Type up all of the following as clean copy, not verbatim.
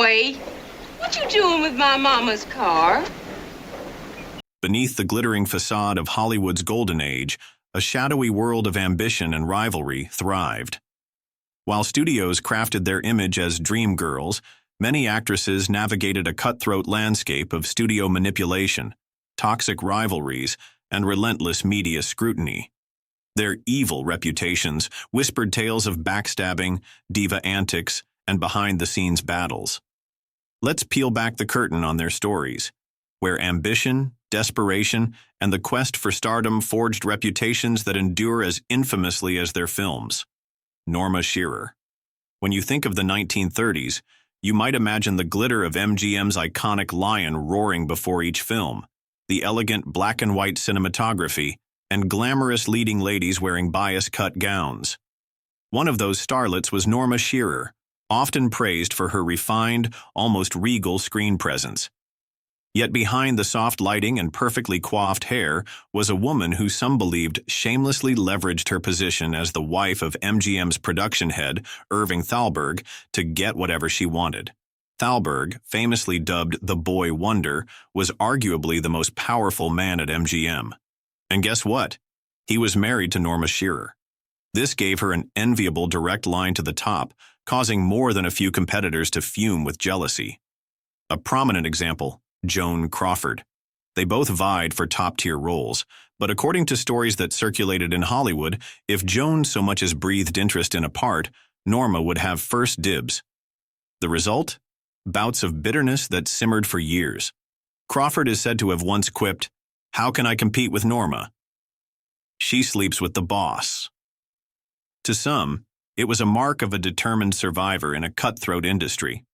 boy. What you doing with my mama's car? Beneath the glittering facade of Hollywood's golden age, a shadowy world of ambition and rivalry thrived. While studios crafted their image as dream girls, many actresses navigated a cutthroat landscape of studio manipulation, toxic rivalries, and relentless media scrutiny. Their evil reputations whispered tales of backstabbing, diva antics, and behind-the-scenes battles. Let's peel back the curtain on their stories, where ambition, desperation, and the quest for stardom forged reputations that endure as infamously as their films. Norma Shearer. When you think of the 1930s, you might imagine the glitter of MGM's iconic lion roaring before each film, the elegant black-and-white cinematography, and glamorous leading ladies wearing bias-cut gowns. One of those starlets was Norma Shearer, often praised for her refined, almost regal screen presence. Yet behind the soft lighting and perfectly coiffed hair was a woman who some believed shamelessly leveraged her position as the wife of MGM's production head, Irving Thalberg, to get whatever she wanted. Thalberg, famously dubbed the Boy Wonder, was arguably the most powerful man at MGM. And guess what? He was married to Norma Shearer. This gave her an enviable direct line to the top, causing more than a few competitors to fume with jealousy. A prominent example, Joan Crawford. They both vied for top-tier roles, but according to stories that circulated in Hollywood, if Joan so much as breathed interest in a part, Norma would have first dibs. The result? Bouts of bitterness that simmered for years. Crawford is said to have once quipped, "How can I compete with Norma? She sleeps with the boss." To some, it was a mark of a determined survivor in a cutthroat industry.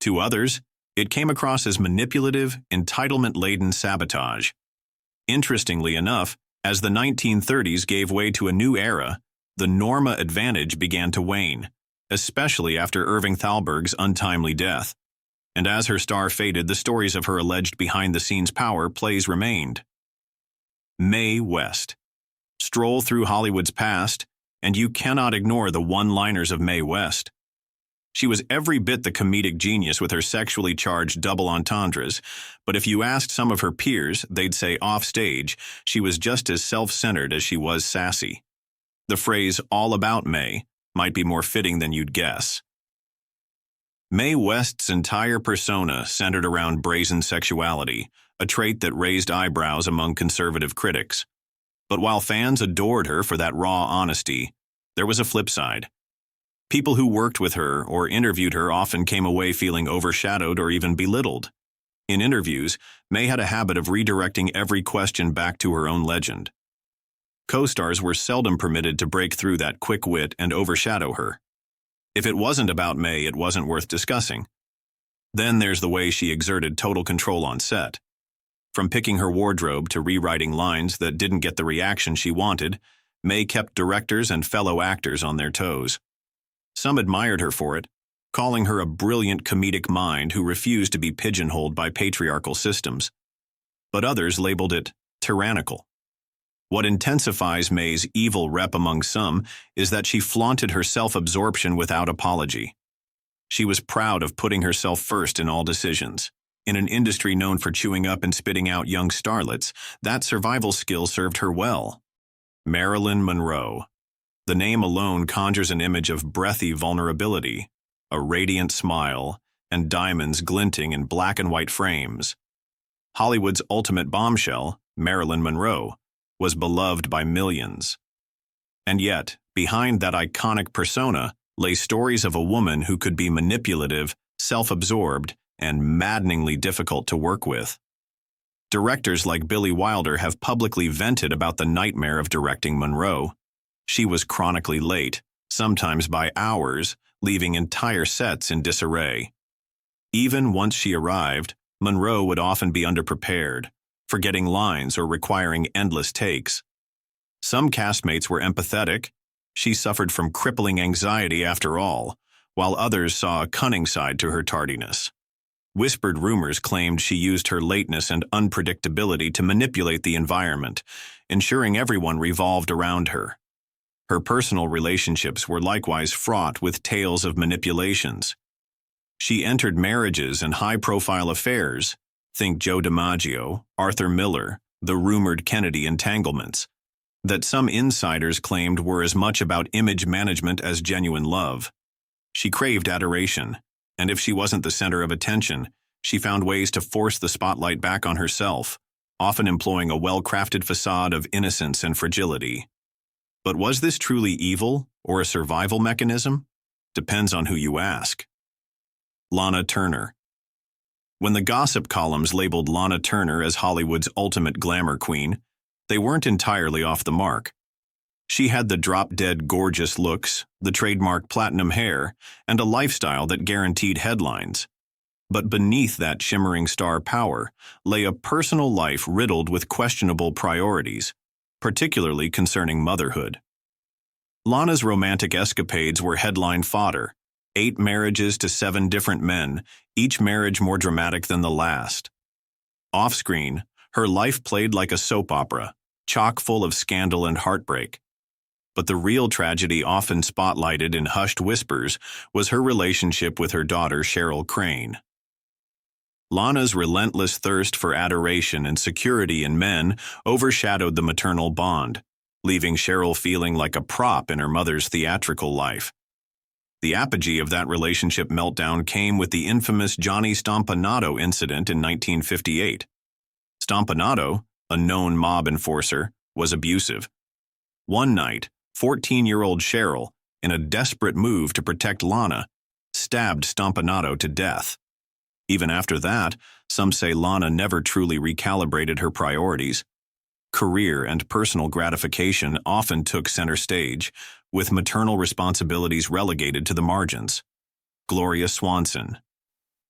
To others, it came across as manipulative, entitlement-laden sabotage. Interestingly enough, as the 1930s gave way to a new era, the Norma advantage began to wane, especially after Irving Thalberg's untimely death. And as her star faded, the stories of her alleged behind-the-scenes power plays remained. Mae West. Stroll through Hollywood's past, and you cannot ignore the one-liners of Mae West. She was every bit the comedic genius with her sexually charged double entendres, but if you asked some of her peers, they'd say offstage, she was just as self-centered as she was sassy. The phrase, "all about Mae," might be more fitting than you'd guess. Mae West's entire persona centered around brazen sexuality, a trait that raised eyebrows among conservative critics. But while fans adored her for that raw honesty, there was a flip side. People who worked with her or interviewed her often came away feeling overshadowed or even belittled. In interviews, Mae had a habit of redirecting every question back to her own legend. Co-stars were seldom permitted to break through that quick wit and overshadow her. If it wasn't about Mae, it wasn't worth discussing. Then there's the way she exerted total control on set. From picking her wardrobe to rewriting lines that didn't get the reaction she wanted, Mae kept directors and fellow actors on their toes. Some admired her for it, calling her a brilliant comedic mind who refused to be pigeonholed by patriarchal systems. But others labeled it tyrannical. What intensifies Mae's evil rep among some is that she flaunted her self-absorption without apology. She was proud of putting herself first in all decisions. In an industry known for chewing up and spitting out young starlets, that survival skill served her well. Marilyn Monroe. The name alone conjures an image of breathy vulnerability, a radiant smile, and diamonds glinting in black and white frames. Hollywood's ultimate bombshell, Marilyn Monroe, was beloved by millions. And yet, behind that iconic persona lay stories of a woman who could be manipulative, self-absorbed, and maddeningly difficult to work with. Directors like Billy Wilder have publicly vented about the nightmare of directing Monroe. She was chronically late, sometimes by hours, leaving entire sets in disarray. Even once she arrived, Monroe would often be underprepared, forgetting lines or requiring endless takes. Some castmates were empathetic. She suffered from crippling anxiety after all, while others saw a cunning side to her tardiness. Whispered rumors claimed she used her lateness and unpredictability to manipulate the environment, ensuring everyone revolved around her. Her personal relationships were likewise fraught with tales of manipulations. She entered marriages and high-profile affairs, think Joe DiMaggio, Arthur Miller, the rumored Kennedy entanglements, that some insiders claimed were as much about image management as genuine love. She craved adoration, and if she wasn't the center of attention, she found ways to force the spotlight back on herself, often employing a well-crafted facade of innocence and fragility. But was this truly evil or a survival mechanism? Depends on who you ask. Lana Turner. When the gossip columns labeled Lana Turner as Hollywood's ultimate glamour queen, they weren't entirely off the mark. She had the drop-dead gorgeous looks, the trademark platinum hair, and a lifestyle that guaranteed headlines. But beneath that shimmering star power lay a personal life riddled with questionable priorities, particularly concerning motherhood. Lana's romantic escapades were headline fodder: 8 marriages to 7 different men, each marriage more dramatic than the last. Off-screen, her life played like a soap opera, chock full of scandal and heartbreak. But the real tragedy, often spotlighted in hushed whispers, was her relationship with her daughter Cheryl Crane. Lana's relentless thirst for adoration and security in men overshadowed the maternal bond, leaving Cheryl feeling like a prop in her mother's theatrical life. The apogee of that relationship meltdown came with the infamous Johnny Stompanato incident in 1958. Stompanato, a known mob enforcer, was abusive. One night, 14-year-old Cheryl, in a desperate move to protect Lana, stabbed Stompanato to death. Even after that, some say Lana never truly recalibrated her priorities. Career and personal gratification often took center stage, with maternal responsibilities relegated to the margins. Gloria Swanson.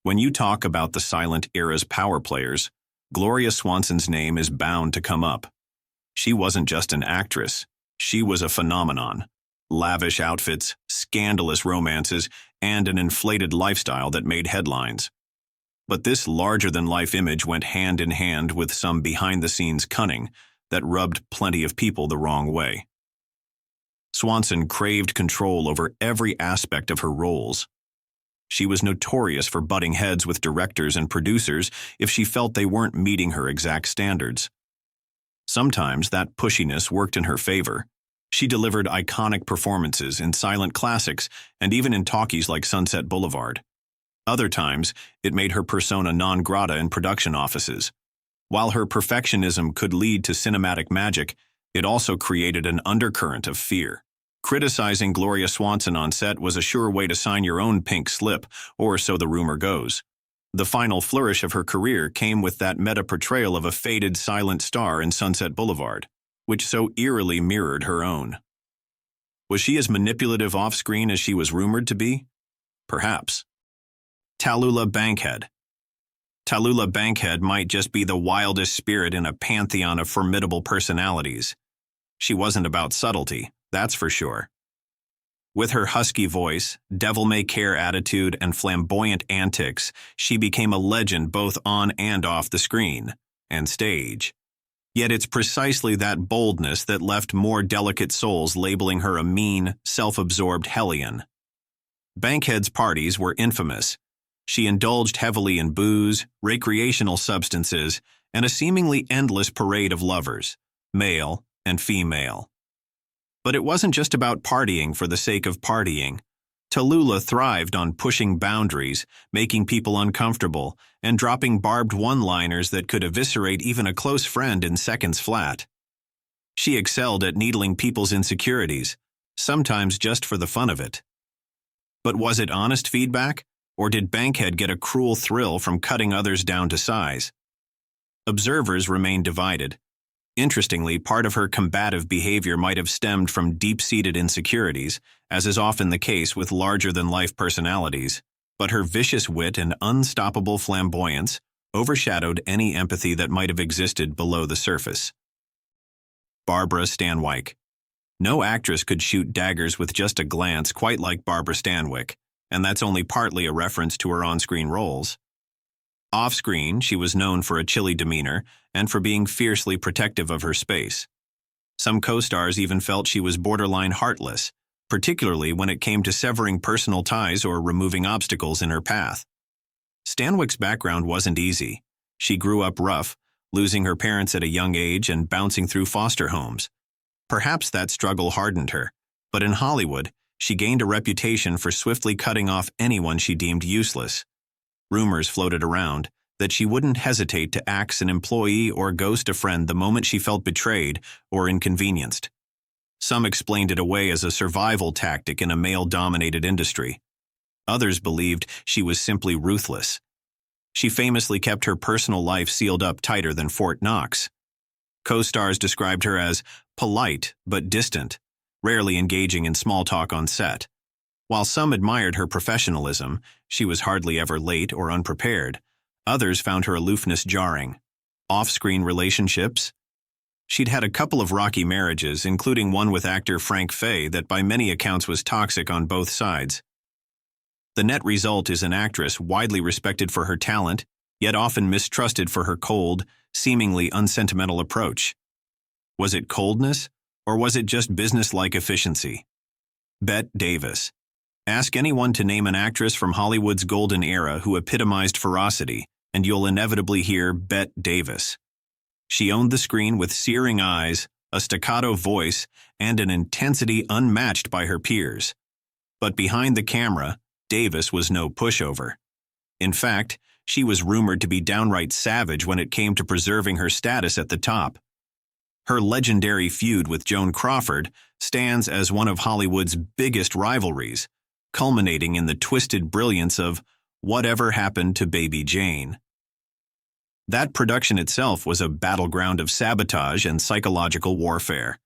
When you talk about the silent era's power players, Gloria Swanson's name is bound to come up. She wasn't just an actress. She was a phenomenon. Lavish outfits, scandalous romances, and an inflated lifestyle that made headlines. But this larger-than-life image went hand in hand with some behind-the-scenes cunning that rubbed plenty of people the wrong way. Swanson craved control over every aspect of her roles. She was notorious for butting heads with directors and producers if she felt they weren't meeting her exact standards. Sometimes that pushiness worked in her favor. She delivered iconic performances in silent classics and even in talkies like Sunset Boulevard. Other times, it made her persona non grata in production offices. While her perfectionism could lead to cinematic magic, it also created an undercurrent of fear. Criticizing Gloria Swanson on set was a sure way to sign your own pink slip, or so the rumor goes. The final flourish of her career came with that meta-portrayal of a faded silent star in Sunset Boulevard, which so eerily mirrored her own. Was she as manipulative off-screen as she was rumored to be? Perhaps. Tallulah Bankhead. Tallulah Bankhead might just be the wildest spirit in a pantheon of formidable personalities. She wasn't about subtlety, that's for sure. With her husky voice, devil-may-care attitude, and flamboyant antics, she became a legend both on and off the screen and stage. Yet it's precisely that boldness that left more delicate souls labeling her a mean, self-absorbed hellion. Bankhead's parties were infamous. She indulged heavily in booze, recreational substances, and a seemingly endless parade of lovers, male and female. But it wasn't just about partying for the sake of partying. Tallulah thrived on pushing boundaries, making people uncomfortable, and dropping barbed one-liners that could eviscerate even a close friend in seconds flat. She excelled at needling people's insecurities, sometimes just for the fun of it. But was it honest feedback? Or did Bankhead get a cruel thrill from cutting others down to size? Observers remain divided. Interestingly, part of her combative behavior might have stemmed from deep-seated insecurities, as is often the case with larger-than-life personalities, but her vicious wit and unstoppable flamboyance overshadowed any empathy that might have existed below the surface. Barbara Stanwyck. No actress could shoot daggers with just a glance quite like Barbara Stanwyck, and that's only partly a reference to her on-screen roles. Off-screen, she was known for a chilly demeanor and for being fiercely protective of her space. Some co-stars even felt she was borderline heartless, particularly when it came to severing personal ties or removing obstacles in her path. Stanwyck's background wasn't easy. She grew up rough, losing her parents at a young age and bouncing through foster homes. Perhaps that struggle hardened her, but in Hollywood, she gained a reputation for swiftly cutting off anyone she deemed useless. Rumors floated around that she wouldn't hesitate to axe an employee or ghost a friend the moment she felt betrayed or inconvenienced. Some explained it away as a survival tactic in a male-dominated industry. Others believed she was simply ruthless. She famously kept her personal life sealed up tighter than Fort Knox. Co-stars described her as polite but distant, rarely engaging in small talk on set. While some admired her professionalism, she was hardly ever late or unprepared. Others found her aloofness jarring. Off-screen relationships? She'd had a couple of rocky marriages, including one with actor Frank Fay that by many accounts was toxic on both sides. The net result is an actress widely respected for her talent, yet often mistrusted for her cold, seemingly unsentimental approach. Was it coldness, or was it just business-like efficiency? Bette Davis. Ask anyone to name an actress from Hollywood's golden era who epitomized ferocity, and you'll inevitably hear Bette Davis. She owned the screen with searing eyes, a staccato voice, and an intensity unmatched by her peers. But behind the camera, Davis was no pushover. In fact, she was rumored to be downright savage when it came to preserving her status at the top. Her legendary feud with Joan Crawford stands as one of Hollywood's biggest rivalries, culminating in the twisted brilliance of Whatever Happened to Baby Jane. That production itself was a battleground of sabotage and psychological warfare.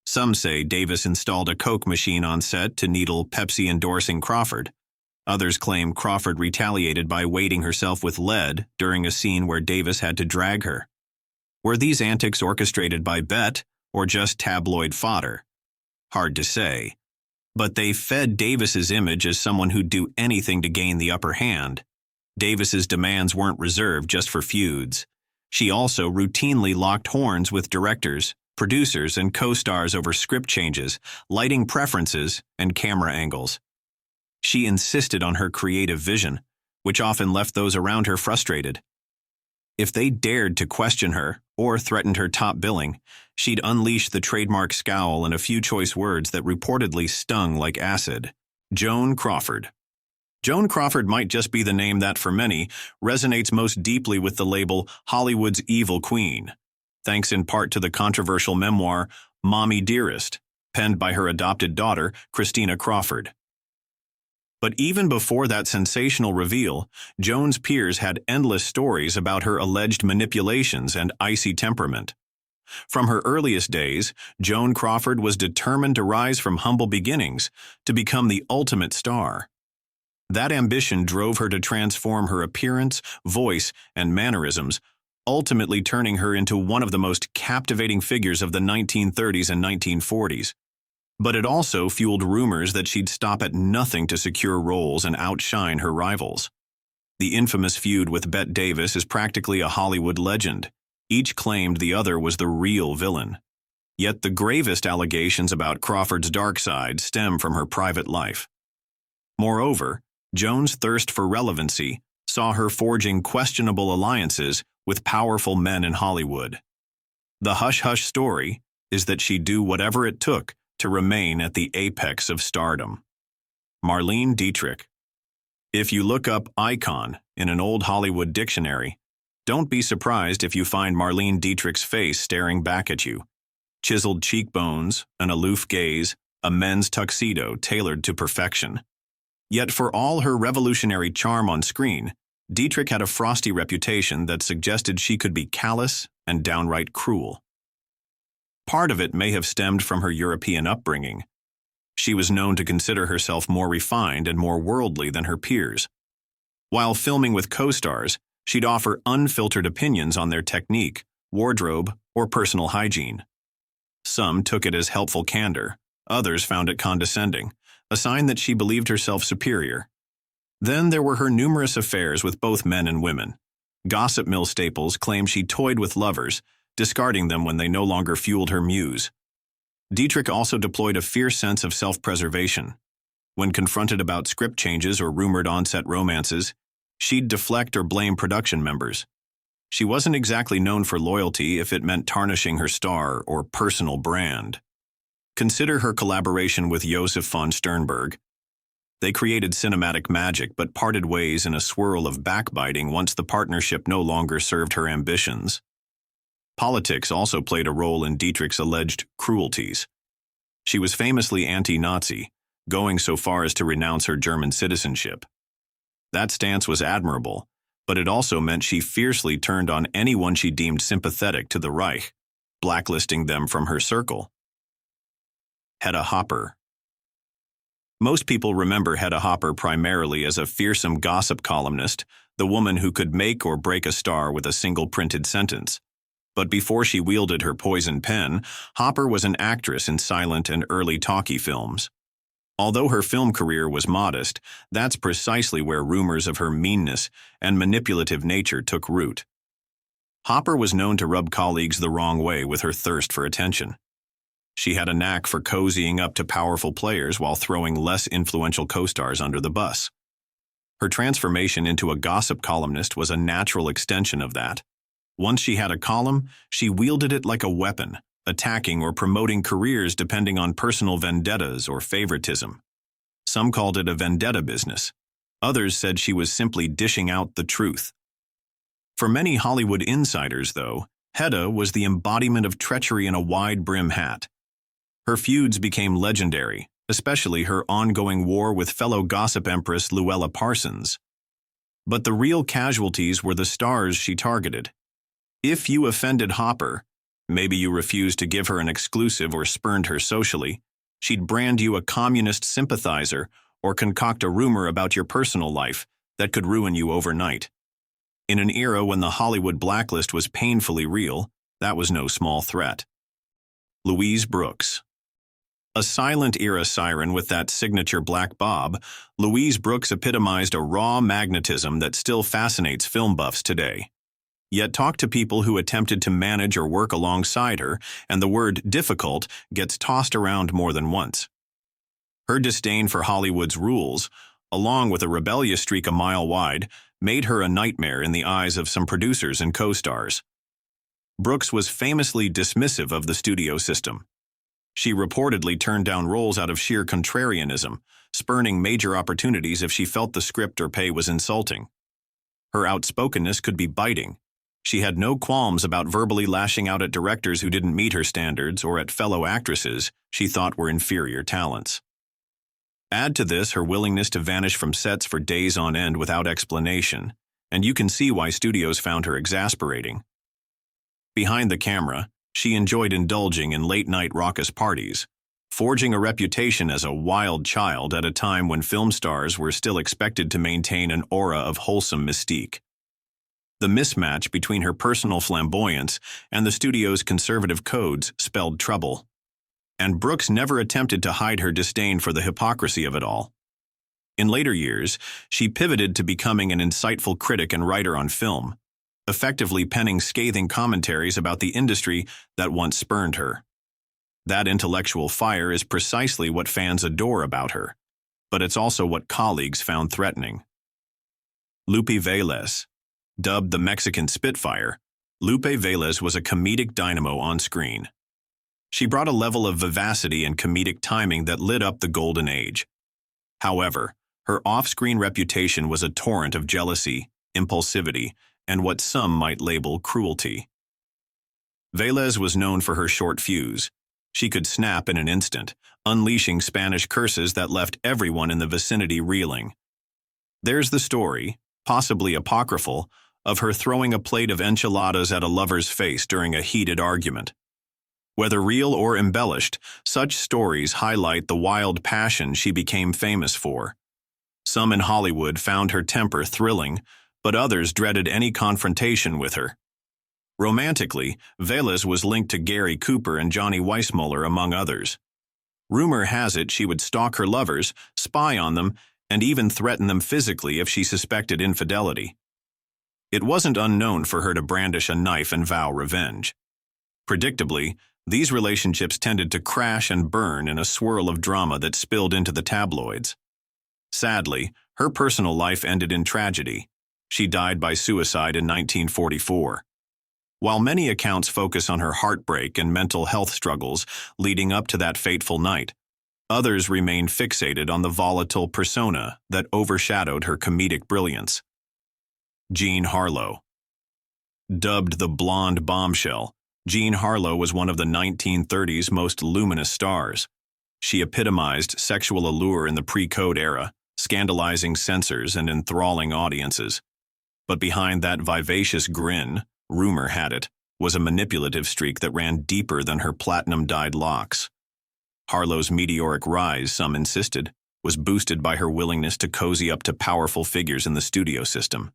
Some say Davis installed a Coke machine on set to needle Pepsi-endorsing Crawford. Others claim Crawford retaliated by weighting herself with lead during a scene where Davis had to drag her. Were these antics orchestrated by Bette or just tabloid fodder? Hard to say. But they fed Davis's image as someone who'd do anything to gain the upper hand. Davis's demands weren't reserved just for feuds. She also routinely locked horns with directors, producers, and co-stars over script changes, lighting preferences, and camera angles. She insisted on her creative vision, which often left those around her frustrated. If they dared to question her or threatened her top billing, she'd unleash the trademark scowl and a few choice words that reportedly stung like acid. Joan Crawford. Joan Crawford might just be the name that, for many, resonates most deeply with the label Hollywood's Evil Queen, thanks in part to the controversial memoir Mommy Dearest, penned by her adopted daughter, Christina Crawford. But even before that sensational reveal, Joan's peers had endless stories about her alleged manipulations and icy temperament. From her earliest days, Joan Crawford was determined to rise from humble beginnings to become the ultimate star. That ambition drove her to transform her appearance, voice, and mannerisms, ultimately turning her into one of the most captivating figures of the 1930s and 1940s. But it also fueled rumors that she'd stop at nothing to secure roles and outshine her rivals. The infamous feud with Bette Davis is practically a Hollywood legend. Each claimed the other was the real villain. Yet the gravest allegations about Crawford's dark side stem from her private life. Moreover, Joan's thirst for relevancy saw her forging questionable alliances with powerful men in Hollywood. The hush-hush story is that she'd do whatever it took to remain at the apex of stardom. Marlene Dietrich. If you look up icon in an old Hollywood dictionary, don't be surprised if you find Marlene Dietrich's face staring back at you. Chiseled cheekbones, an aloof gaze, a men's tuxedo tailored to perfection. Yet for all her revolutionary charm on screen, Dietrich had a frosty reputation that suggested she could be callous and downright cruel. Part of it may have stemmed from her European upbringing. She was known to consider herself more refined and more worldly than her peers. While filming with co-stars, she'd offer unfiltered opinions on their technique, wardrobe, or personal hygiene. Some took it as helpful candor, others found it condescending, a sign that she believed herself superior. Then there were her numerous affairs with both men and women. Gossip mill staples claimed she toyed with lovers, discarding them when they no longer fueled her muse. Dietrich also deployed a fierce sense of self-preservation. When confronted about script changes or rumored on-set romances, she'd deflect or blame production members. She wasn't exactly known for loyalty if it meant tarnishing her star or personal brand. Consider her collaboration with Josef von Sternberg. They created cinematic magic but parted ways in a swirl of backbiting once the partnership no longer served her ambitions. Politics also played a role in Dietrich's alleged cruelties. She was famously anti-Nazi, going so far as to renounce her German citizenship. That stance was admirable, but it also meant she fiercely turned on anyone she deemed sympathetic to the Reich, blacklisting them from her circle. Hedda Hopper. Most people remember Hedda Hopper primarily as a fearsome gossip columnist, the woman who could make or break a star with a single printed sentence. But before she wielded her poison pen, Hopper was an actress in silent and early talkie films. Although her film career was modest, that's precisely where rumors of her meanness and manipulative nature took root. Hopper was known to rub colleagues the wrong way with her thirst for attention. She had a knack for cozying up to powerful players while throwing less influential co-stars under the bus. Her transformation into a gossip columnist was a natural extension of that. Once she had a column, she wielded it like a weapon, attacking or promoting careers depending on personal vendettas or favoritism. Some called it a vendetta business. Others said she was simply dishing out the truth. For many Hollywood insiders, though, Hedda was the embodiment of treachery in a wide-brim hat. Her feuds became legendary, especially her ongoing war with fellow gossip empress Luella Parsons. But the real casualties were the stars she targeted. If you offended Hopper, maybe you refused to give her an exclusive or spurned her socially, she'd brand you a communist sympathizer or concoct a rumor about your personal life that could ruin you overnight. In an era when the Hollywood blacklist was painfully real, that was no small threat. Louise Brooks. A silent-era siren with that signature black bob, Louise Brooks epitomized a raw magnetism that still fascinates film buffs today. Yet talk to people who attempted to manage or work alongside her, and the word difficult gets tossed around more than once. Her disdain for Hollywood's rules, along with a rebellious streak a mile wide, made her a nightmare in the eyes of some producers and co-stars. Brooks was famously dismissive of the studio system. She reportedly turned down roles out of sheer contrarianism, spurning major opportunities if she felt the script or pay was insulting. Her outspokenness could be biting. She had no qualms about verbally lashing out at directors who didn't meet her standards or at fellow actresses she thought were inferior talents. Add to this her willingness to vanish from sets for days on end without explanation, and you can see why studios found her exasperating. Behind the camera, she enjoyed indulging in late-night raucous parties, forging a reputation as a wild child at a time when film stars were still expected to maintain an aura of wholesome mystique. The mismatch between her personal flamboyance and the studio's conservative codes spelled trouble. And Brooks never attempted to hide her disdain for the hypocrisy of it all. In later years, she pivoted to becoming an insightful critic and writer on film, effectively penning scathing commentaries about the industry that once spurned her. That intellectual fire is precisely what fans adore about her, but it's also what colleagues found threatening. Lupe Velez. Dubbed the Mexican Spitfire, Lupe Velez was a comedic dynamo on screen. She brought a level of vivacity and comedic timing that lit up the golden age. However, her off-screen reputation was a torrent of jealousy, impulsivity, and what some might label cruelty. Velez was known for her short fuse. She could snap in an instant, unleashing Spanish curses that left everyone in the vicinity reeling. There's the story, possibly apocryphal, of her throwing a plate of enchiladas at a lover's face during a heated argument. Whether real or embellished, such stories highlight the wild passion she became famous for. Some in Hollywood found her temper thrilling, but others dreaded any confrontation with her. Romantically, Velez was linked to Gary Cooper and Johnny Weissmuller, among others. Rumor has it she would stalk her lovers, spy on them, and even threaten them physically if she suspected infidelity. It wasn't unknown for her to brandish a knife and vow revenge. Predictably, These relationships tended to crash and burn in a swirl of drama that spilled into the tabloids. Sadly, her personal life ended in tragedy. She died by suicide in 1944. While many accounts focus on her heartbreak and mental health struggles leading up to that fateful night, others remain fixated on the volatile persona that overshadowed her comedic brilliance. Jean Harlow. Dubbed the blonde bombshell, Jean Harlow was one of the 1930s most luminous stars. She epitomized sexual allure in the pre-code era, scandalizing censors and enthralling audiences. But behind that vivacious grin, rumor had it, was a manipulative streak that ran deeper than her platinum-dyed locks. Harlow's meteoric rise, some insisted, was boosted by her willingness to cozy up to powerful figures in the studio system.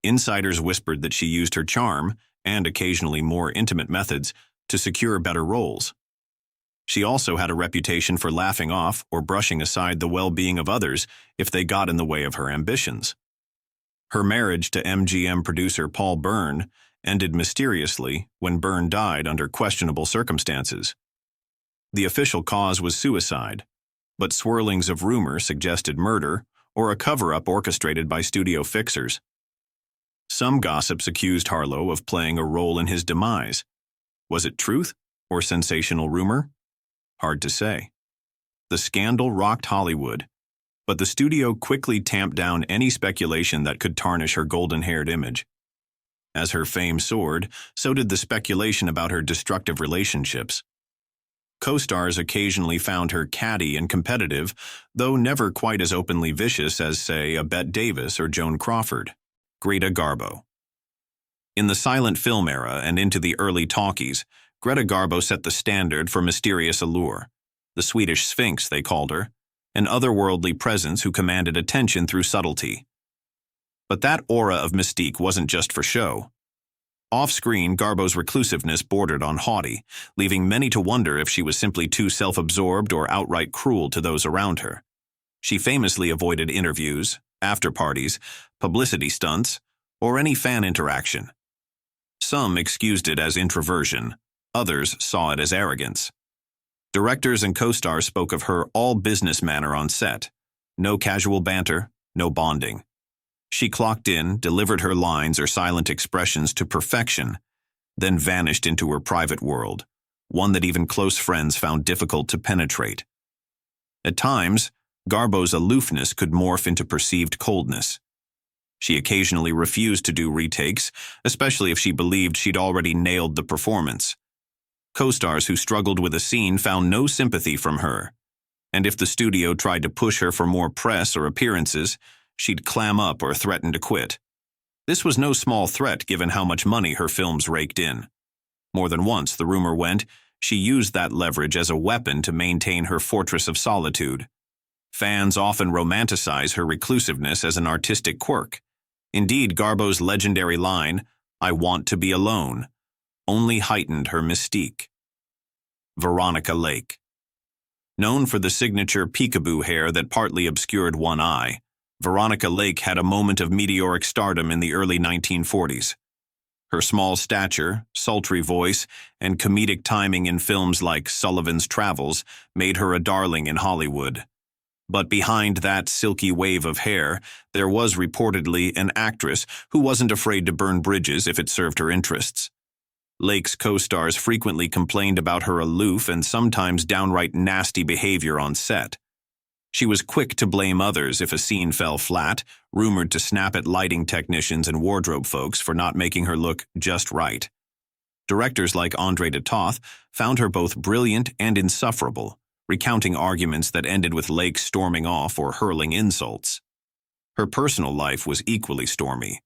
Insiders whispered that she used her charm, and occasionally more intimate methods, to secure better roles. She also had a reputation for laughing off or brushing aside the well-being of others if they got in the way of her ambitions. Her marriage to MGM producer Paul Byrne ended mysteriously when Byrne died under questionable circumstances. The official cause was suicide, but swirlings of rumor suggested murder or a cover-up orchestrated by studio fixers. Some gossips accused Harlow of playing a role in his demise. Was it truth or sensational rumor? Hard to say. The scandal rocked Hollywood, but the studio quickly tamped down any speculation that could tarnish her golden-haired image. As her fame soared, so did the speculation about her destructive relationships. Co-stars occasionally found her catty and competitive, though never quite as openly vicious as, say, a Bette Davis or Joan Crawford. Greta Garbo. In the silent film era and into the early talkies, Greta Garbo set the standard for mysterious allure. The Swedish Sphinx, they called her, an otherworldly presence who commanded attention through subtlety. But that aura of mystique wasn't just for show. Off-screen, Garbo's reclusiveness bordered on haughty, leaving many to wonder if she was simply too self-absorbed or outright cruel to those around her. She famously avoided interviews, after-parties, publicity stunts, or any fan interaction. Some excused it as introversion, others saw it as arrogance. Directors and co-stars spoke of her all-business manner on set. No casual banter, no bonding. She clocked in, delivered her lines or silent expressions to perfection, then vanished into her private world, one that even close friends found difficult to penetrate. At times, Garbo's aloofness could morph into perceived coldness. She occasionally refused to do retakes, especially if she believed she'd already nailed the performance. Co-stars who struggled with a scene found no sympathy from her, and if the studio tried to push her for more press or appearances, she'd clam up or threaten to quit. This was no small threat given how much money her films raked in. More than once, the rumor went, she used that leverage as a weapon to maintain her fortress of solitude. Fans often romanticize her reclusiveness as an artistic quirk. Indeed, Garbo's legendary line, "I want to be alone," only heightened her mystique. Veronica Lake. Known for the signature peekaboo hair that partly obscured one eye, Veronica Lake had a moment of meteoric stardom in the early 1940s. Her small stature, sultry voice, and comedic timing in films like Sullivan's Travels made her a darling in Hollywood. But behind that silky wave of hair, there was reportedly an actress who wasn't afraid to burn bridges if it served her interests. Lake's co-stars frequently complained about her aloof and sometimes downright nasty behavior on set. She was quick to blame others if a scene fell flat, rumored to snap at lighting technicians and wardrobe folks for not making her look just right. Directors like André de Toth found her both brilliant and insufferable, recounting arguments that ended with Lake storming off or hurling insults. Her personal life was equally stormy.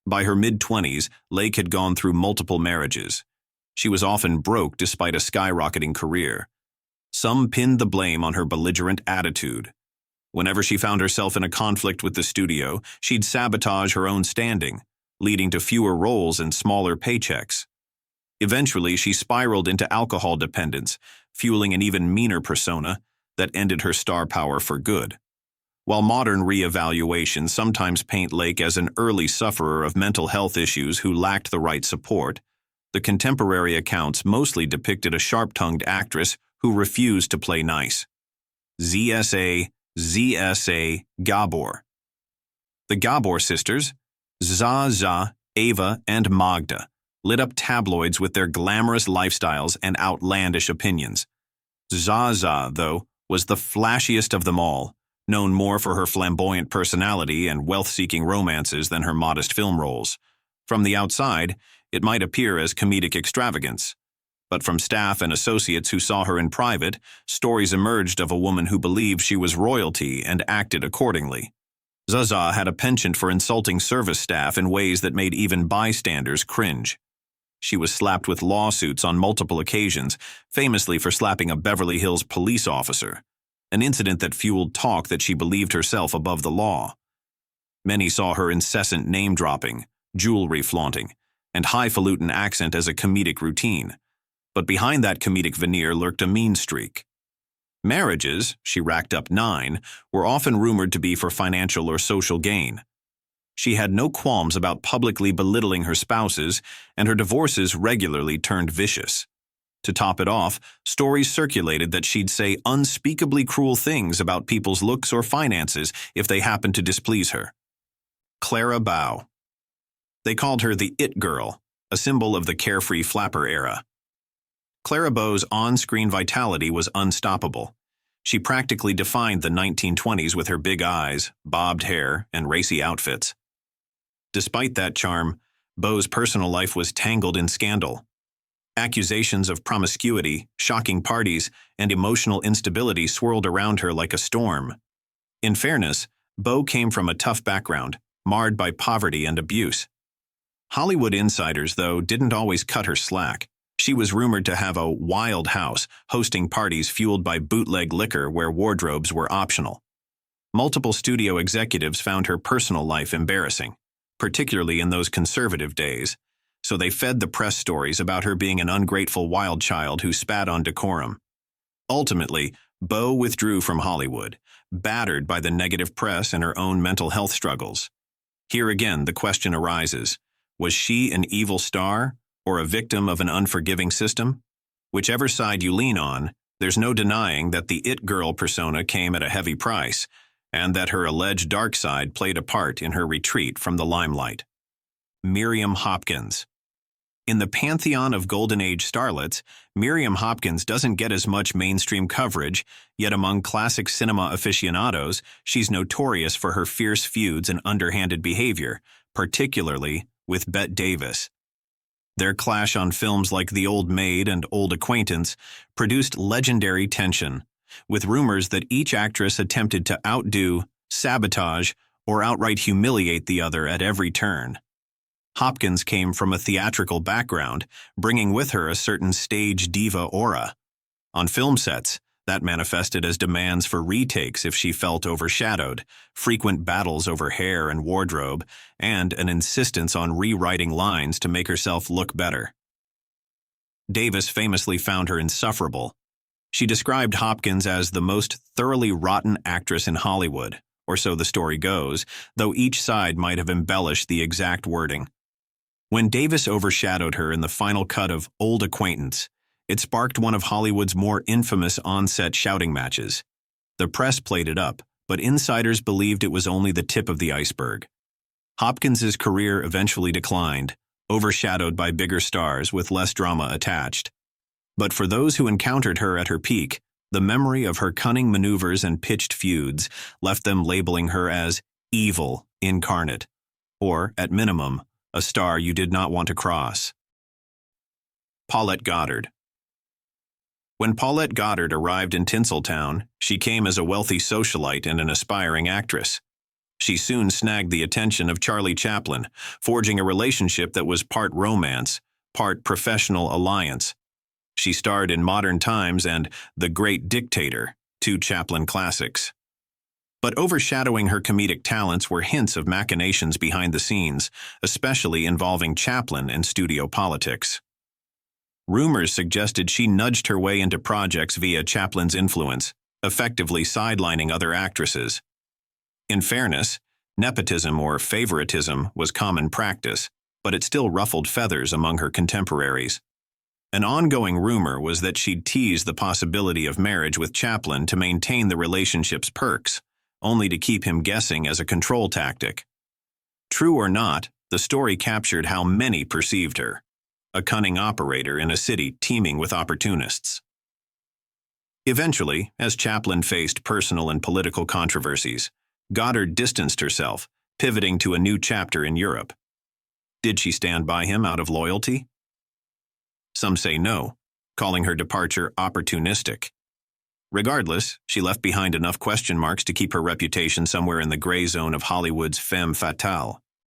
By her mid-20s, Lake had gone through multiple marriages. She was often broke despite a skyrocketing career. Some pinned the blame on her belligerent attitude. Whenever she found herself in a conflict with the studio, she'd sabotage her own standing, leading to fewer roles and smaller paychecks. Eventually, she spiraled into alcohol dependence, fueling an even meaner persona that ended her star power for good. While modern re-evaluations sometimes paint Lake as an early sufferer of mental health issues who lacked the right support, The contemporary accounts mostly depicted a sharp-tongued actress who refused to play nice. Zsa Gabor. The Gabor sisters, Zsa Zsa, Ava, and Magda, lit up tabloids with their glamorous lifestyles and outlandish opinions. Zsa Zsa, though, was the flashiest of them all, known more for her flamboyant personality and wealth-seeking romances than her modest film roles. From the outside, it might appear as comedic extravagance. But from staff and associates who saw her in private, stories emerged of a woman who believed she was royalty and acted accordingly. Zsa Zsa had a penchant for insulting service staff in ways that made even bystanders cringe. She was slapped with lawsuits on multiple occasions, famously for slapping a Beverly Hills police officer, an incident that fueled talk that she believed herself above the law. Many saw her incessant name-dropping, jewelry flaunting, and highfalutin accent as a comedic routine. But behind that comedic veneer lurked a mean streak. Marriages, she racked up 9, were often rumored to be for financial or social gain. She had no qualms about publicly belittling her spouses, and her divorces regularly turned vicious. To top it off, stories circulated that she'd say unspeakably cruel things about people's looks or finances if they happened to displease her. Clara Bow. They called her the It Girl, a symbol of the carefree flapper era. Clara Bow's on-screen vitality was unstoppable. She practically defined the 1920s with her big eyes, bobbed hair, and racy outfits. Despite that charm, Bow's personal life was tangled in scandal. Accusations of promiscuity, shocking parties, and emotional instability swirled around her like a storm. In fairness, Bow came from a tough background, marred by poverty and abuse. Hollywood insiders, though, didn't always cut her slack. She was rumored to have a wild house, hosting parties fueled by bootleg liquor where wardrobes were optional. Multiple studio executives found her personal life embarrassing, particularly in those conservative days, so they fed the press stories about her being an ungrateful wild child who spat on decorum. Ultimately, Bow withdrew from Hollywood, battered by the negative press and her own mental health struggles. Here again, the question arises, was she an evil star or a victim of an unforgiving system? Whichever side you lean on, there's no denying that the It Girl persona came at a heavy price, and that her alleged dark side played a part in her retreat from the limelight. Miriam Hopkins. In the pantheon of Golden Age starlets, Miriam Hopkins doesn't get as much mainstream coverage, yet among classic cinema aficionados, she's notorious for her fierce feuds and underhanded behavior, particularly with Bette Davis. Their clash on films like The Old Maid and Old Acquaintance produced legendary tension, with rumors that each actress attempted to outdo, sabotage, or outright humiliate the other at every turn. Hopkins came from a theatrical background, bringing with her a certain stage diva aura. On film sets, that manifested as demands for retakes if she felt overshadowed, frequent battles over hair and wardrobe, and an insistence on rewriting lines to make herself look better. Davis famously found her insufferable. She described Hopkins as the most thoroughly rotten actress in Hollywood, or so the story goes, though each side might have embellished the exact wording. When Davis overshadowed her in the final cut of Old Acquaintance, it sparked one of Hollywood's more infamous on-set shouting matches. The press played it up, but insiders believed it was only the tip of the iceberg. Hopkins's career eventually declined, overshadowed by bigger stars with less drama attached. But for those who encountered her at her peak, the memory of her cunning maneuvers and pitched feuds left them labeling her as evil incarnate, or, at minimum, a star you did not want to cross. Paulette Goddard. When Paulette Goddard arrived in Tinseltown, she came as a wealthy socialite and an aspiring actress. She soon snagged the attention of Charlie Chaplin, forging a relationship that was part romance, part professional alliance. She starred in Modern Times and The Great Dictator, 2 Chaplin classics. But overshadowing her comedic talents were hints of machinations behind the scenes, especially involving Chaplin and studio politics. Rumors suggested she nudged her way into projects via Chaplin's influence, effectively sidelining other actresses. In fairness, nepotism or favoritism was common practice, but it still ruffled feathers among her contemporaries. An ongoing rumor was that she'd tease the possibility of marriage with Chaplin to maintain the relationship's perks, only to keep him guessing as a control tactic. True or not, the story captured how many perceived her, a cunning operator in a city teeming with opportunists. Eventually, as Chaplin faced personal and political controversies, Goddard distanced herself, pivoting to a new chapter in Europe. Did she stand by him out of loyalty? Some say no, calling her departure opportunistic. Regardless, she left behind enough question marks to keep her reputation somewhere in the gray zone of Hollywood's femme fatale.